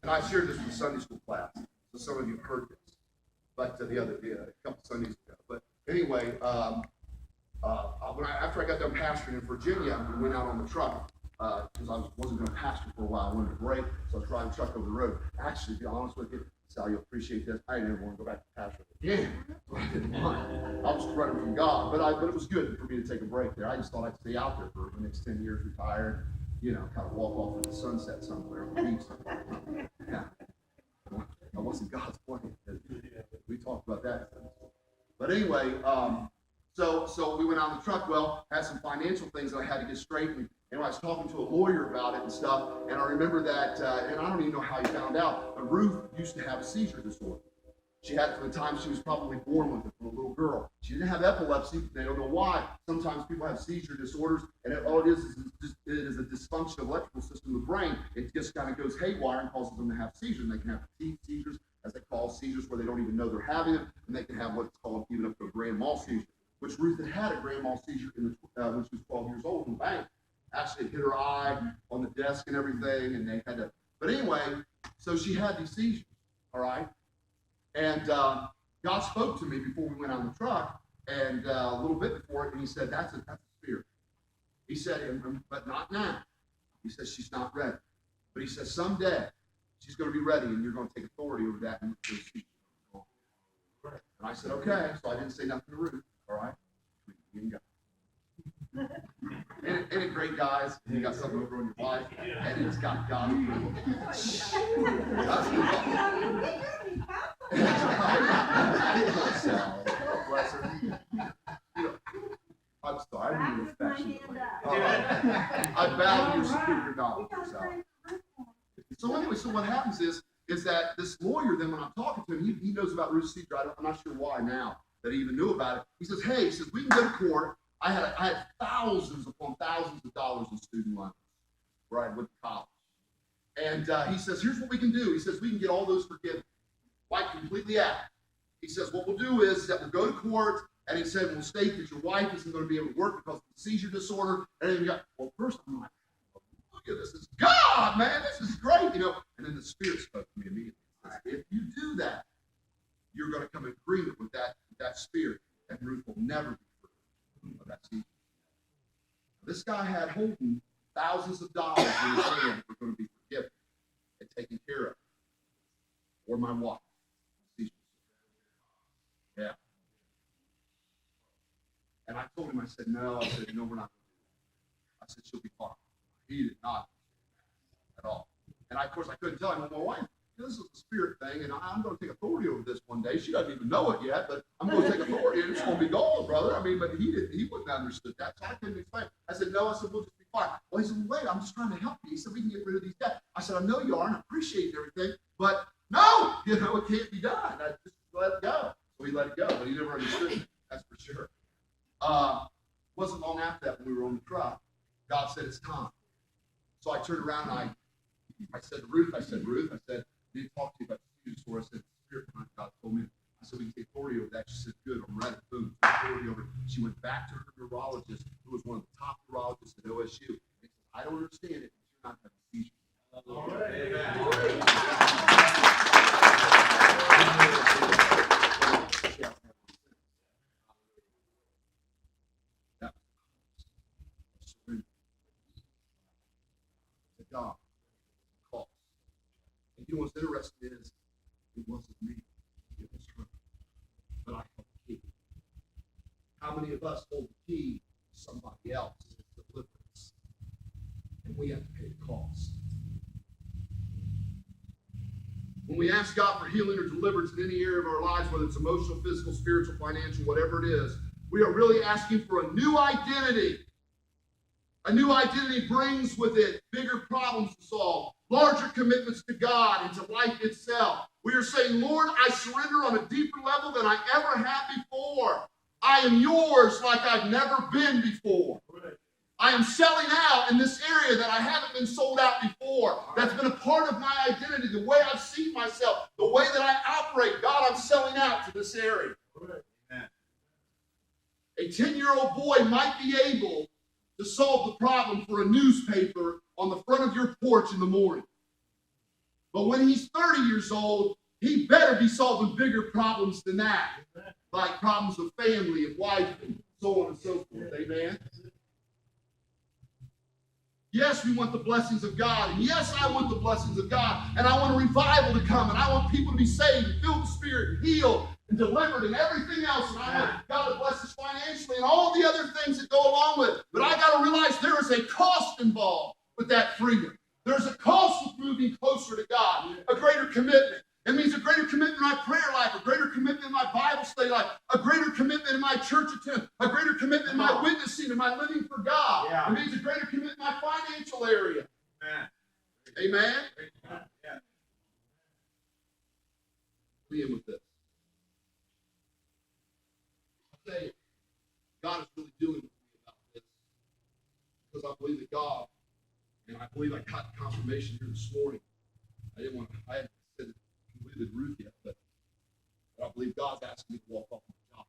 And I shared this with Sunday school class, so some of you have heard this, but the other day, a couple Sundays ago. But anyway, after I got done pastoring in Virginia, we went out on the truck because I wasn't going to pastor for a while. I wanted to break, so I was driving the truck over the road. Actually, to be honest with you, Sal, you'll appreciate this. I didn't ever want to go back to pastor again. So I didn't mind. I was just running from God, but it was good for me to take a break there. I just thought I'd stay out there for the next 10 years, retired, kind of walk off into the sunset somewhere on the beach. Yeah. That wasn't God's plan. We talked about that. But anyway, so we went out on the truck. Well, had some financial things that I had to get straightened. And I was talking to a lawyer about it and stuff. And I remember that, and I don't even know how he found out, but Ruth used to have a seizure disorder. She had it from the time she was probably born with it, from a little girl. She didn't have epilepsy. They don't know why. Sometimes people have seizure disorders, and all it is a dysfunction of the electrical system of the brain. It just kind of goes haywire and causes them to have seizures. And they can have fatigue seizures, as they call seizures, where they don't even know they're having them, and they can have what's called even up to a grand mal seizure, which Ruth had a grand mal seizure when she was 12 years old in the bank. Actually, it hit her eye on the desk and everything, and they had to. But anyway, so she had these seizures, all right? And God spoke to me before we went on the truck, and a little bit before it, and he said, that's a spirit. He said, but not now. He says, she's not ready. But he says, someday, she's going to be ready, and you're going to take authority over that. And I said, okay. So I didn't say nothing to Ruth, all right? Between me and God. Ain't it great, guys? You got something over on your life, and it's got God approval. Bless her. I'm sorry, I didn't affectionately. I value your superior knowledge, Sal. So anyway, so what happens is that this lawyer, then when I'm talking to him, he knows about Ruth's seizure. I'm not sure why now that he even knew about it. He says, hey, we can go to court. I had thousands upon thousands of dollars in student loans where I went to college. And he says, here's what we can do. He says, we can get all those forgiven. Wiped completely out. He says, what we'll do is that we'll go to court, and he said, we'll state that your wife isn't going to be able to work because of the seizure disorder. And then we got, well, first I'm like, look at this. It's God, man. This is great, And then the Spirit spoke to me immediately. He says, if you do that, you're going to come in agreement with that Spirit, and Ruth will never be free of that seizure. This guy had holding thousands of dollars in his hand were going to be forgiven and taken care of. Or my wife. Yeah. And I told him, I said, no, we're not going to do that. I said, she'll be fine. He did not at all. And of course, I couldn't tell him, well, my wife, this is a spirit thing, and I'm going to take authority over this one day. She doesn't even know it yet, but I'm going to take authority, and it's going to be gone, brother. But he wouldn't have understood that, so I couldn't explain. I said, no, we'll just be fine. Well, he said, wait, I'm just trying to help you. He said, we can get rid of these debts. I said, I know you are, and I appreciate everything, but no, it can't be done. I just let it go. So he let it go, but he never understood it, that's for sure. Wasn't long after that when we were on the truck, God said, it's time. So I turned around and I said to Ruth, I said, I need to talk to you about the seizure disorder. I said, the Spirit behind God told me. I said, we can take authority over that. She said, good, I'm ready. Boom, authority over it. She went back to her neurologist, who was one of the top neurologists at OSU. And said, I don't understand it, but you're not having seizures. All right. God. And you know what's interesting is it wasn't me, it was her. But I held the key. How many of us hold the key to somebody else's deliverance? And we have to pay the cost. When we ask God for healing or deliverance in any area of our lives, whether it's emotional, physical, spiritual, financial, whatever it is, we are really asking for a new identity. A new identity brings with it bigger problems to solve, larger commitments to God and to life itself. We are saying, Lord, I surrender on a deeper level than I ever have before. I am yours like I've never been before. I am selling out in this area that I haven't been sold out before. That's been a part of my identity, the way I've seen myself, the way that I operate. God, I'm selling out to this area. A 10-year-old boy might be able to solve the problem for a newspaper on the front of your porch in the morning. But when he's 30 years old, he better be solving bigger problems than that, like problems of family and wife and so on and so forth. Amen. Yes, we want the blessings of God. And yes, I want the blessings of God. And I want a revival to come. And I want people to be saved and filled with the Spirit and healed and delivered and everything else. And I want God to bless us financially and all the other things that go along with it. But I got to realize there is a cost involved with that freedom. There's a cost with moving closer to God, a greater commitment. It means a greater commitment in my prayer life, a greater commitment in my Bible study life, a greater commitment in my church attendance, a greater commitment in my witnessing and my living for God. Yeah. It means a greater commitment in my financial area. Amen. Amen. Yeah. Be in with this. I tell you, God is really dealing with me about this because I believe that God, and I believe I got confirmation here this morning. I hadn't said it completed Ruth yet, but I believe God's asking me to walk off my job.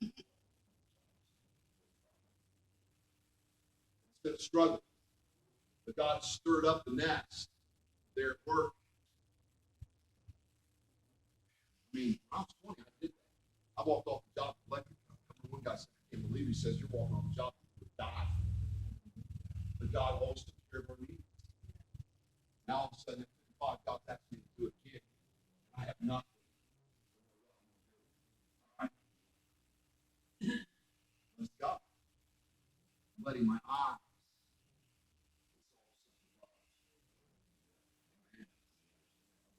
It's been a struggle, but God stirred up the nest there at work. I mean, when I was 20, I did that. I walked off the job at electric. One guy said, I can't believe he says you're walking off the job to die. But God always took care of our needs. Now all of a sudden, God's asking me to do it again. I have nothing. All right. Let's go. I'm letting my eyes.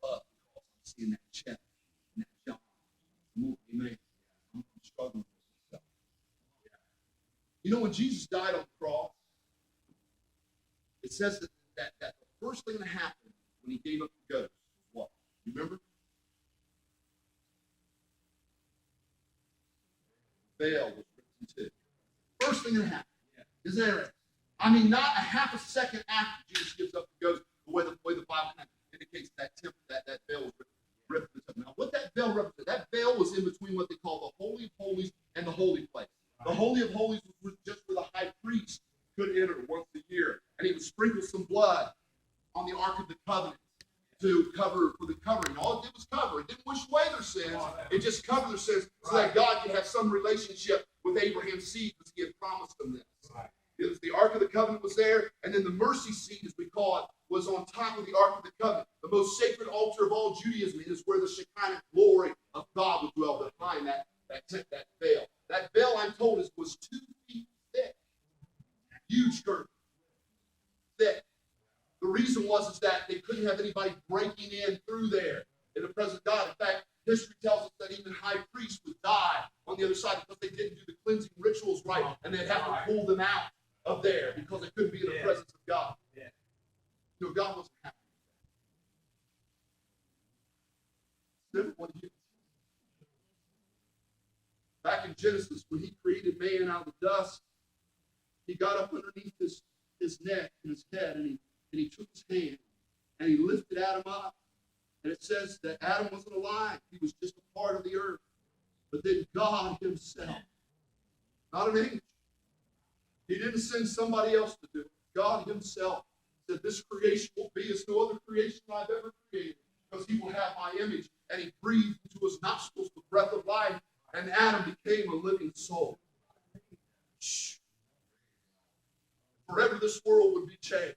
Love because I'm seeing that check and that job. Amen. I'm struggling with this stuff. You know, when Jesus died on the cross, it says that the first thing that happened when he gave up the ghost was what? You remember? The veil was ripped in two. First thing that happened. Is there? I mean, not a half a second after Jesus gives up the ghost, the way the Bible indicates that veil was ripped in two. Now, what that veil represented, that veil was in between what they call the Holy of Holies and the Holy Place. The Holy of Holies was just where the high priest could enter once a year, and he would sprinkle some blood on the Ark of the Covenant to cover for the covering. All it did was cover. It didn't wash away their sins. It just covered their sins so that God could have some relationship with Abraham's seed because he had promised them this. It was the Ark of the Covenant was there, and then the mercy seat, as we call it, was on top of the Ark of the Covenant. The most sacred altar of all Judaism is where the Shekinah glory of God would dwell behind that veil. That veil, I'm told, was 2 feet thick. Huge curtain. Thick. The reason was that they couldn't have anybody breaking in through there in the presence of God. In fact, history tells us that even high priests would die on the other side because they didn't do the cleansing rituals right, and they'd have to pull them out of there because they couldn't be in the presence of God. You know, God wasn't happy with that. Back in Genesis, when he created man out of the dust, he got up underneath his neck and his head, and he took his hand and he lifted Adam up. And it says that Adam wasn't alive. He was just a part of the earth. But then God himself, not an angel, he didn't send somebody else to do it. God himself said, this creation will be as no other creation I've ever created, because he will have my image. And he breathed into his nostrils the breath of life, and Adam became a living soul. Forever this world would be changed.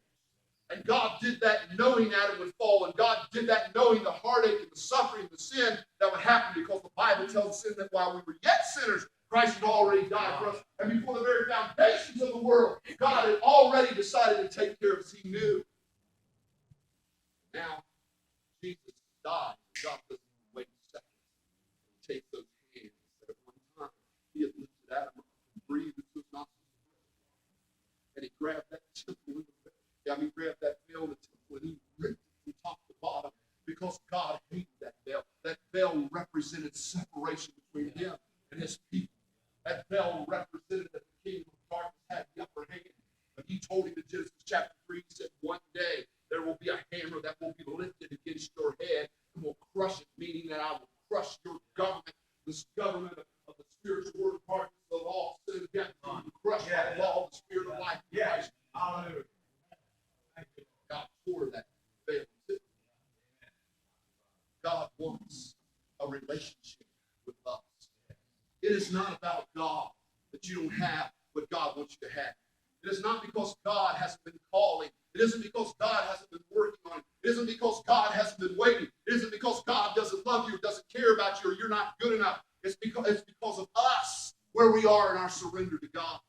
And God did that knowing Adam would fall, and God did that knowing the heartache and the suffering and the sin that would happen, because the Bible tells us that while we were yet sinners, Christ had already died for us. And before the very foundations of the world, God had already decided to take care of us. He knew. Now, Jesus died. God doesn't wait a second. He takes those hands that at one time he had lifted Adam up and breathed into his nostrils. And he grabbed that temple. He grabbed that veil in the temple and he ripped it from top to bottom, because God hated that veil. That veil represented separation between him and his people. That veil represented that the kingdom of darkness had the upper hand. But he told him in Genesis chapter 3, he said, one day there will be a hammer that will be lifted against your head and will crush it, meaning that I will crush your government, this government of the spiritual word of darkness, the law, sin, and death. Crush my law. all the spirit of life in Christ. Hallelujah. God tore that veil. God wants a relationship with us. It is not about God that you don't have what God wants you to have. It is not because God hasn't been calling. It isn't because God hasn't been working on it. It isn't because God hasn't been waiting. It isn't because God doesn't love you or doesn't care about you or you're not good enough. It's because of us, where we are in our surrender to God.